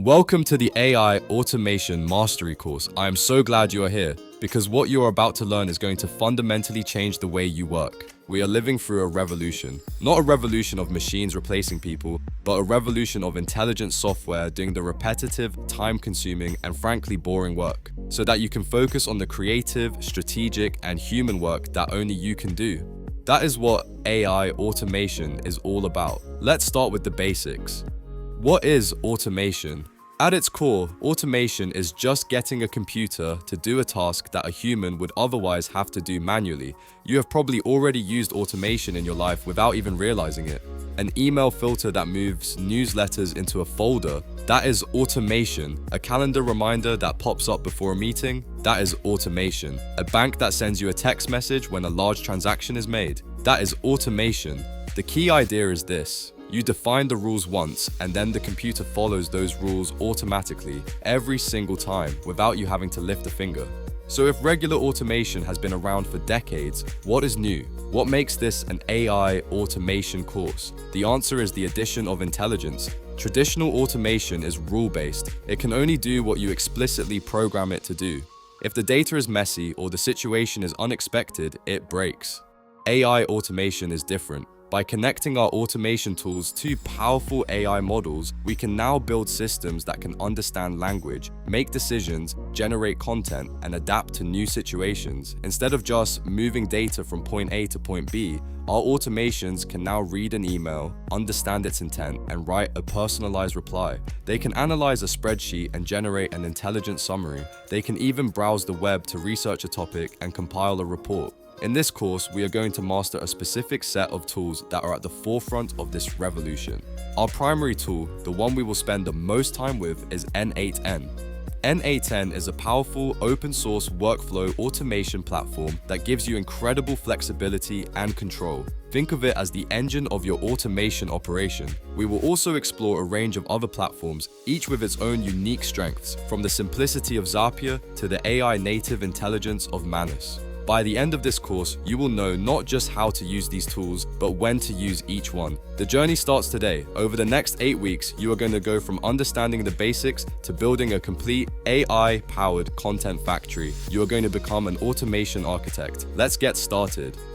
Welcome to the AI Automation Mastery course. I am so glad you are here because what you are about to learn is going to fundamentally change the way you work. We are living through a revolution. Not a revolution of machines replacing people, but a revolution of intelligent software doing the repetitive, time-consuming, and frankly boring work, so that you can focus on the creative, strategic, and human work that only you can do. That is what AI automation is all about. Let's start with the basics. What is automation? At its core, automation is just getting a computer to do a task that a human would otherwise have to do manually. You have probably already used automation in your life without even realizing it. An email filter that moves newsletters into a folder, that is automation. A calendar reminder that pops up before a meeting, that is automation. A bank that sends you a text message when a large transaction is made, that is automation. The key idea is this. You define the rules once, and then the computer follows those rules automatically every single time without you having to lift a finger. So if regular automation has been around for decades, what is new? What makes this an AI automation course? The answer is the addition of intelligence. Traditional automation is rule-based. It can only do what you explicitly program it to do. If the data is messy or the situation is unexpected, it breaks. AI automation is different. By connecting our automation tools to powerful AI models, we can now build systems that can understand language, make decisions, generate content, and adapt to new situations. Instead of just moving data from point A to point B, our automations can now read an email, understand its intent, and write a personalized reply. They can analyze a spreadsheet and generate an intelligent summary. They can even browse the web to research a topic and compile a report. In this course, we are going to master a specific set of tools that are at the forefront of this revolution. Our primary tool, the one we will spend the most time with, is N8N. N8N is a powerful open-source workflow automation platform that gives you incredible flexibility and control. Think of it as the engine of your automation operation. We will also explore a range of other platforms, each with its own unique strengths, from the simplicity of Zapier to the AI-native intelligence of Manus. By the end of this course, you will know not just how to use these tools, but when to use each one. The journey starts today. Over the next 8 weeks, you are going to go from understanding the basics to building a complete AI-powered content factory. You are going to become an automation architect. Let's get started.